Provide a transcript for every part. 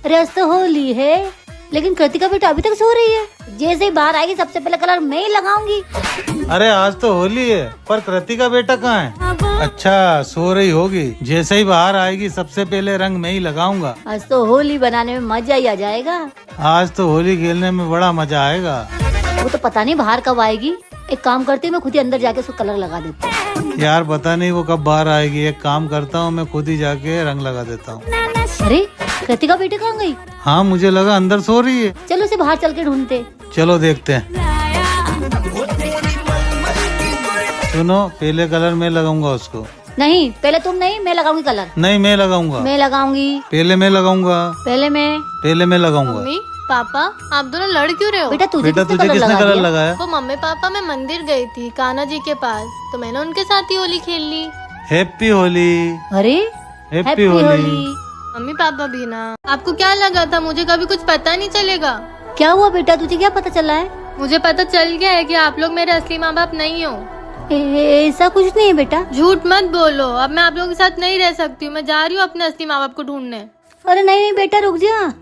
अरे आज तो होली है, लेकिन कृतिका बेटा अभी तक सो रही है। जैसे ही बाहर आएगी सबसे पहले कलर मैं ही लगाऊंगी। अरे आज तो होली है, पर कृतिका बेटा कहाँ है? अच्छा, सो रही होगी। जैसे ही बाहर आएगी सबसे पहले रंग मैं ही लगाऊंगा। आज तो होली बनाने में मजा ही आ जाएगा। आज तो होली खेलने में बड़ा मजा आएगा। वो तो पता नहीं बाहर कब आएगी। एक काम करती हूँ, मैं खुद ही अंदर जाके उसको कलर लगा देती हूँ। यार पता नहीं वो कब बाहर आएगी। एक काम करता हूँ, मैं खुद ही जाके रंग लगा देता हूँ। अरे कृतिका बेटी कहाँ गई? हाँ, मुझे लगा अंदर सो रही है। चलो उसे बाहर चल के ढूंढते। चलो देखते हैं। सुनो, पहले कलर मैं लगाऊंगा उसको। नहीं, पहले तुम नहीं, मैं लगाऊंगी कलर। नहीं, मैं लगाऊंगा। मैं लगाऊंगी। पहले मैं लगाऊंगा। पहले मैं लगाऊंगा। मम्मी पापा आप दोनों लड़ क्यों रहे हो? बेटा तुझे किसने कलर कलर दिया? लगाया? वो मम्मी पापा मैं मंदिर गई थी कान्हा जी के पास, तो मैंने उनके साथ ही होली खेल ली। हैप्पी होली। अरे हैप्पी होली। मम्मी पापा भी ना, आपको क्या लगा था मुझे कभी कुछ पता नहीं चलेगा? क्या हुआ बेटा, तुझे क्या पता चला है? मुझे पता चल गया है कि आप लोग मेरे असली माँ बाप नहीं हो। ऐसा कुछ नहीं है बेटा। झूठ मत बोलो, अब मैं आप लोगों के साथ नहीं रह सकती हूँ। मैं जा रही हूँ अपने असली माँ बाप को ढूंढने। अरे नहीं नहीं बेटा, रुक जा।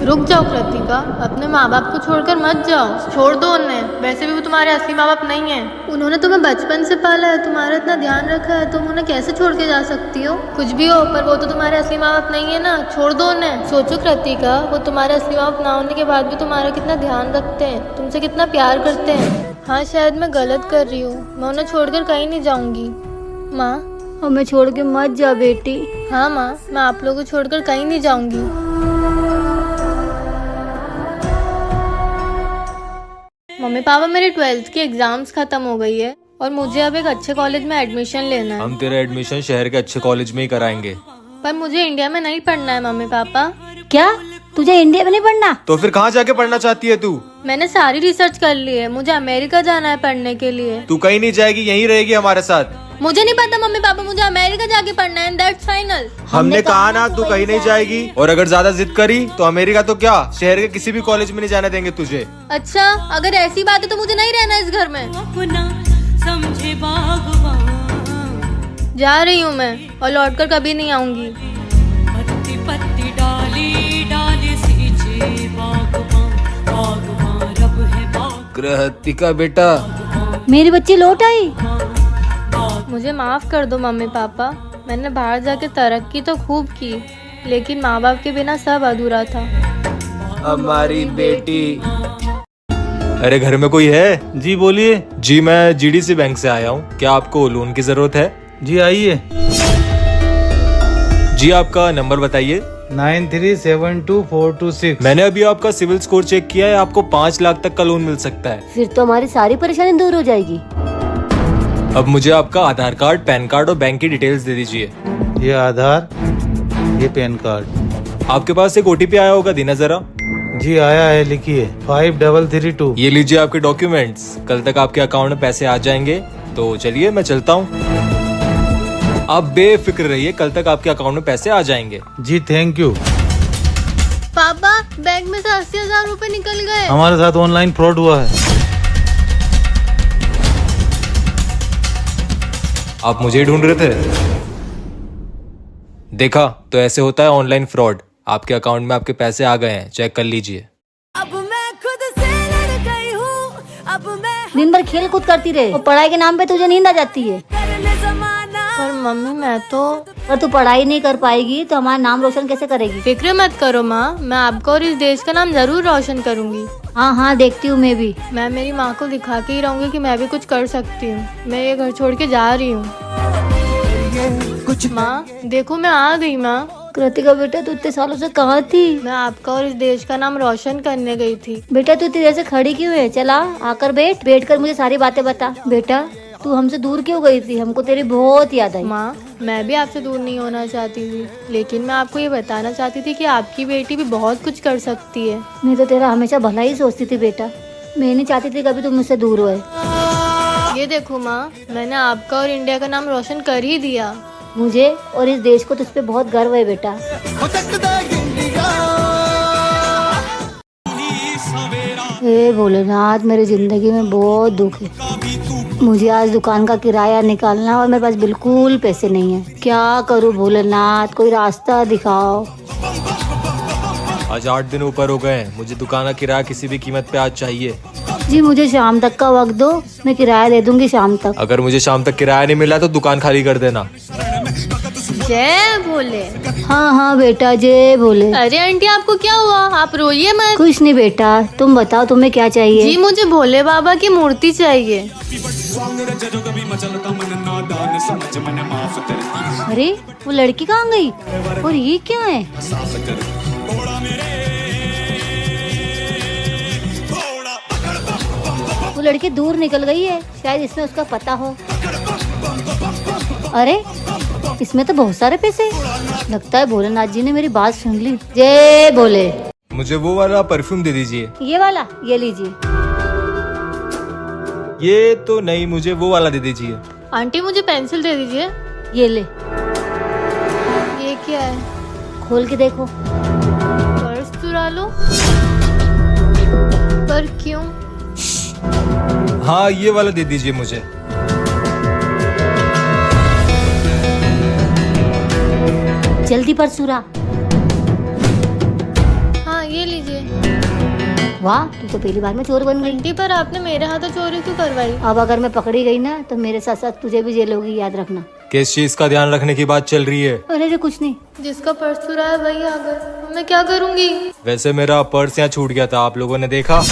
रुक जाओ कृतिका, अपने माँ बाप को छोड़कर मत जाओ। छोड़ दो उन्हें, वैसे भी वो तुम्हारे असली माँ बाप नहीं है। उन्होंने तुम्हें बचपन से पाला है, तुम्हारा इतना ध्यान रखा है, तुम उन्हें कैसे छोड़ के जा सकती हो? कुछ भी हो, पर वो तो तुम्हारे असली माँ बाप नहीं है ना। छोड़ दो उन्हें। सोचो कृतिका, वो तुम्हारे असली माँ बाप ना होने के बाद भी तुम्हारा कितना ध्यान रखते हैं, तुमसे कितना प्यार करते हैं। हाँ शायद मैं गलत कर रही हूँ, मैं उन्हें छोड़कर कहीं नहीं जाऊंगी। माँ हमें छोड़ के मत जा बेटी। हाँ माँ, मैं आप लोगों को छोड़कर कहीं नहीं जाऊंगी। मम्मी पापा मेरे 12th की एग्जाम्स खत्म हो गई है और मुझे अब एक अच्छे कॉलेज में एडमिशन लेना है। हम तेरा एडमिशन शहर के अच्छे कॉलेज में ही कराएंगे। पर मुझे इंडिया में नहीं पढ़ना है मम्मी पापा। क्या तुझे इंडिया में नहीं पढ़ना? तो फिर कहाँ जाके पढ़ना चाहती है तू? मैंने सारी रिसर्च कर ली है, मुझे अमेरिका जाना है पढ़ने के लिए। तू कहीं नहीं जाएगी, यहीं रहेगी हमारे साथ। मुझे नहीं पता मम्मी पापा, मुझे अमेरिका जाके पढ़ना है, दैट्स फाइनल। हमने कहा ना तू कहीं नहीं जाएगी, और अगर ज्यादा जिद करी तो अमेरिका तो क्या, शहर के किसी भी कॉलेज में नहीं जाने देंगे तुझे। अच्छा, अगर ऐसी बात है तो मुझे नहीं रहना इस घर में। जा रही हूँ मैं और लौटकर कभी नहीं आऊंगी। कृतिका बेटा, मेरी बच्ची लौट आई। मुझे माफ कर दो मम्मी पापा, मैंने बाहर जाके तरक्की तो खूब की, लेकिन माँ बाप के बिना सब अधूरा था। हमारी बेटी। अरे घर में कोई है? जी बोलिए। जी मैं जीडीसी बैंक से आया हूँ, क्या आपको लोन की जरूरत है? जी आइए। जी आपका नंबर बताइए। 93724226। मैंने अभी आपका सिविल स्कोर चेक किया है, आपको 5 लाख तक का लोन मिल सकता है। फिर तो हमारी सारी परेशानी दूर हो जाएगी। अब मुझे आपका आधार कार्ड, पैन कार्ड और बैंक की डिटेल्स दे दीजिए। ये आधार, ये पैन कार्ड। आपके पास एक ओटीपी आया होगा, देना जरा। जी आया है, लिखिए 5332। ये लीजिए आपके डॉक्यूमेंट्स, कल तक आपके अकाउंट में पैसे आ जाएंगे। तो चलिए मैं चलता हूँ, आप बेफिक्र रहिए, कल तक आपके अकाउंट में पैसे आ जाएंगे। जी थैंक यू। पापा बैंक में से 80,000 रूपए निकल गए। हमारे साथ ऑनलाइन फ्रॉड हुआ है। आप मुझे ढूंढ रहे थे? देखा, तो ऐसे होता है ऑनलाइन फ्रॉड। आपके अकाउंट में आपके पैसे आ गए हैं, चेक कर लीजिए। अब मैं खुद से लड़ गई हूँ, अब मैं दिन भर खेल कूद करती रहे और पढ़ाई के नाम पे तुझे नींद आ जाती है। करने जमाना। पर मम्मी मैं तो। अगर तू पढ़ाई नहीं कर पाएगी तो हमारा नाम रोशन कैसे करेगी? फिक्र मत करो माँ, मैं आपका और इस देश का नाम जरूर रोशन करूंगी। हाँ हाँ देखती हूँ मैं भी। मैं मेरी माँ को दिखा के ही रहूंगी कि मैं भी कुछ कर सकती हूँ। मैं ये घर छोड़ के जा रही हूँ। माँ देखो मैं आ गई। माँ कृतिका बेटा, तू इतने सालों से कहाँ थी? मैं आपका और इस देश का नाम रोशन करने गई थी। बेटा तू इतनी देर से खड़ी क्यों है? चला आकर बैठ कर मुझे सारी बातें बता। बेटा तू हमसे दूर क्यों गई थी? हमको तेरी बहुत याद आई। माँ मैं भी आपसे दूर नहीं होना चाहती थी, लेकिन मैं आपको ये बताना चाहती थी कि आपकी बेटी भी बहुत कुछ कर सकती है। मैं तो तेरा हमेशा भला ही सोचती थी बेटा, मैं नहीं चाहती थी कभी तुम मुझसे दूर होए। ये देखो माँ, मैंने आपका और इंडिया का नाम रोशन कर ही दिया। मुझे और इस देश को तुझ पे बहुत गर्व है बेटा। हे भोलेनाथ, मेरी जिंदगी में बहुत दुख है। मुझे आज दुकान का किराया निकालना और मेरे पास बिल्कुल पैसे नहीं है। क्या करूँ भोलेनाथ, कोई रास्ता दिखाओ। आज 8 दिन ऊपर हो गए हैं, मुझे दुकान का किराया किसी भी कीमत पे आज चाहिए। जी मुझे शाम तक का वक्त दो, मैं किराया दे दूंगी शाम तक। अगर मुझे शाम तक किराया नहीं मिला तो दुकान खाली कर देना। जय भोले। हाँ हाँ बेटा जय भोले। अरे आंटी आपको क्या हुआ, आप रोइए मत। कुछ नहीं बेटा, तुम बताओ तुम्हें क्या चाहिए। जी मुझे भोले बाबा की मूर्ति चाहिए। अरे वो लड़की कहाँ गई और ये क्या है? वो लड़की दूर निकल गई है, शायद इसमें उसका पता हो। अरे इसमें तो बहुत सारे पैसे, लगता है भोलेनाथ जी ने मेरी बात सुन ली। जय भोले। मुझे वो वाला परफ्यूम दे दीजिए। ये वाला, ये लीजिए। ये तो नहीं, मुझे वो वाला दे दीजिए। आंटी मुझे पेंसिल दे दीजिए। ये ले, ये क्या है? खोल के देखो। पर्स चुरा लो, पर क्यों? हाँ ये वाला दे दीजिए मुझे। जल्दी परसुरा। हाँ ये लीजिए। वाह, तू तो पहली बार में चोर बन गई। आंटी पर आपने मेरे हाथों चोरी क्यों करवाई? अब अगर मैं पकड़ी गई ना तो मेरे साथ साथ तुझे भी जेल होगी, याद रखना। किस चीज का ध्यान रखने की बात चल रही है? अरे कुछ नहीं। जिसका पर्स चुरा है वही आ गया, मैं क्या करूँगी? वैसे मेरा पर्स यहाँ छूट गया था, आप लोगों ने देखा?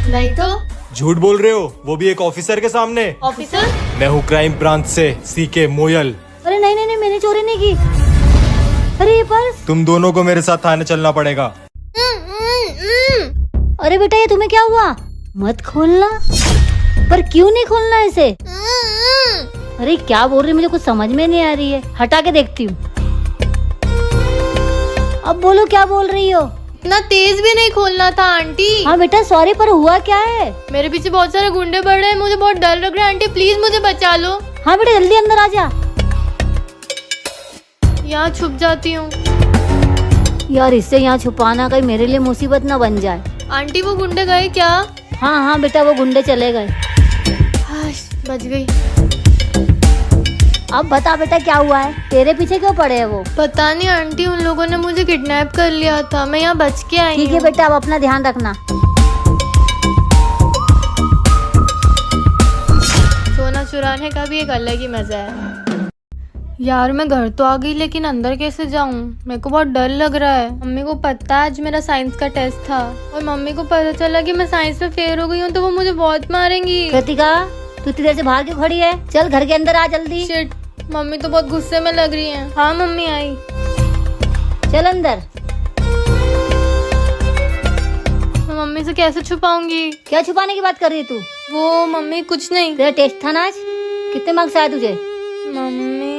नहीं तो। झूठ बोल रहे हो, वो भी एक ऑफिसर के सामने। ऑफिसर? मैं हूँ क्राइम ब्रांच से, सीके मोयल। अरे नहीं नहीं नहीं, मैंने चोरी नहीं की। अरे ये पर्स। तुम दोनों को मेरे साथ थाने चलना पड़ेगा। अरे बेटा ये तुम्हें क्या हुआ? मत खोलना। पर क्यों नहीं खोलना इसे? अरे क्या बोल रही, मुझे कुछ समझ में नहीं आ रही है। हटा के देखती हूँ। अब बोलो क्या बोल रही हो? इतना तेज भी नहीं खोलना था आंटी। हाँ बेटा सॉरी, पर हुआ क्या है? मेरे पीछे बहुत सारे गुंडे बढ़ रहे हैं, मुझे बहुत डर लग रहा है। आंटी प्लीज मुझे बचा लो। हाँ बेटा जल्दी अंदर आ जा। यहाँ छुप जाती हूँ। यार इससे यहाँ छुपाना कहीं मेरे लिए मुसीबत ना बन जाए। आंटी वो गुंडे गए क्या? हाँ हाँ बेटा वो गुंडे चले गए। बच गई। अब बता बेटा क्या हुआ है, तेरे पीछे क्यों पड़े हैं वो? पता नहीं आंटी, उन लोगों ने मुझे किडनैप कर लिया था, मैं यहाँ बच के आई। ठीक है बेटा, अब अपना ध्यान रखना। सोना चुराने का भी एक अलग ही मजा है। यार मैं घर तो आ गई, लेकिन अंदर कैसे जाऊँ? मेरे को बहुत डर लग रहा है। मम्मी को पता है आज मेरा साइंस का टेस्ट था, और मम्मी को पता चला कि मैं साइंस में फेल हो गई हूँ तो वो मुझे बहुत मारेंगी। कृतिका तू इतनी देर से बाहर क्यों खड़ी है? चल घर के अंदर आ जल्दी। शिट, मम्मी तो बहुत गुस्से में लग रही है। हाँ मम्मी आई। चल अंदर। मैं मम्मी से कैसे छुपाऊंगी? क्या छुपाने की बात कर रही है तू? वो मम्मी कुछ नहीं। तेरा टेस्ट था ना आज, कितने मार्क्स आए तुझे? मम्मी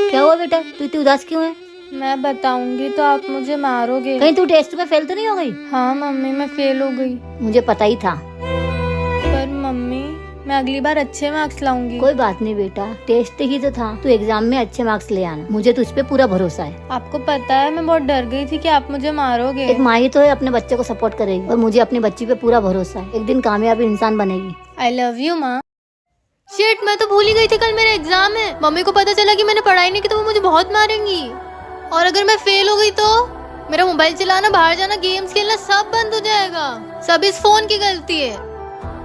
क्या हुआ बेटा, तू इतनी उदास क्यों है? मैं बताऊंगी तो आप मुझे मारोगे। कहीं तू टेस्ट में फेल तो नहीं हो गई? हाँ मम्मी मैं फेल हो गई। मुझे पता ही था। पर मम्मी मैं अगली बार अच्छे मार्क्स लाऊंगी। कोई बात नहीं बेटा, टेस्ट ही तो था, तू एग्जाम में अच्छे मार्क्स ले आना। मुझे तुझ पे पूरा भरोसा है। आपको पता है मैं बहुत डर गई थी कि आप मुझे मारोगे। एक माँ ही तो है, अपने बच्चे को सपोर्ट करेगी, और मुझे अपनी बच्ची पे पूरा भरोसा है, एक दिन कामयाब इंसान बनेगी। आई लव यू माँ। शिट, मैं तो भूल ही गई थी कल मेरा एग्जाम है। मम्मी को पता चला कि मैंने पढ़ाई नहीं की तो वो मुझे बहुत मारेंगी। और अगर मैं फेल हो गई तो मेरा मोबाइल चलाना, बाहर जाना, गेम्स खेलना सब बंद हो जाएगा। सब इस फोन की गलती है,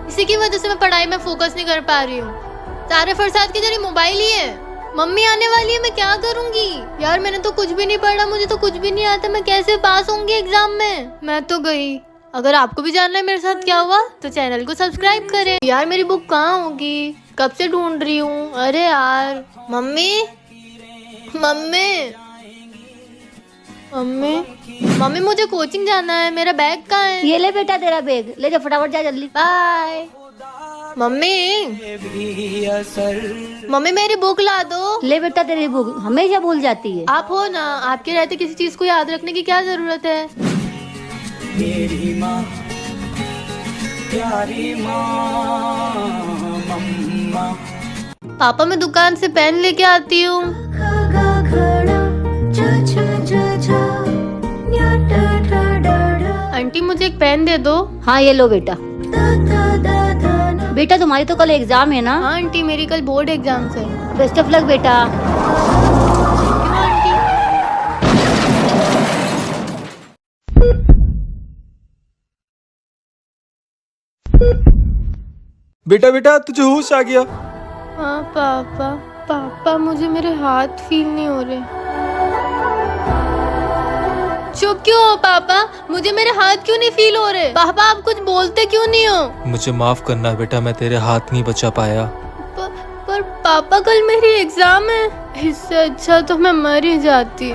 इसी की वजह से मैं पढ़ाई में फोकस नहीं कर पा रही हूँ। सारे फरसाद के जरिए मोबाइल ही है। मम्मी आने वाली है, मैं क्या करूँगी? यार मैंने तो कुछ भी नहीं पढ़ा, मुझे तो कुछ भी नहीं आता, मैं कैसे पास होंगी एग्जाम में? मैं तो गई। अगर आपको भी जानना है मेरे साथ क्या हुआ तो चैनल को सब्सक्राइब करें। यार मेरी बुक कहाँ होगी, कब से ढूंढ रही हूँ। अरे यार मम्मी मम्मी मम्मी मम्मी मुझे कोचिंग जाना है, मेरा बैग कहाँ है? ये ले बेटा तेरा बैग, ले जा फटाफट जा जल्दी। बाय। मम्मी मम्मी मेरी बुक ला दो। ले बेटा तेरी बुक, हमेशा भूल जाती है। आप हो ना, आपके रहते किसी चीज को याद रखने की क्या जरूरत है? मेरी माँ, प्यारी माँ, मम्मा। पापा मैं दुकान से पेन लेके आती हूँ। आंटी मुझे एक पेन दे दो। हाँ ये लो बेटा। बेटा तुम्हारी तो कल एग्जाम है ना? हाँ आंटी, मेरी कल बोर्ड एग्जाम्स है। बेस्ट ऑफ लक बेटा। क्यों आंटी? बेटा बेटा तुझे होश आ गया? हाँ पापा, पापा मुझे मेरे हाथ फील नहीं हो रहे। चुप क्यों हो पापा? मुझे मेरे हाथ क्यों नहीं फील हो रहे? पापा आप कुछ बोलते क्यों नहीं हो? मुझे माफ करना बेटा, मैं तेरे हाथ नहीं बचा पाया। पर पापा कल मेरी एग्जाम है, इससे अच्छा तो मैं मर ही जाती।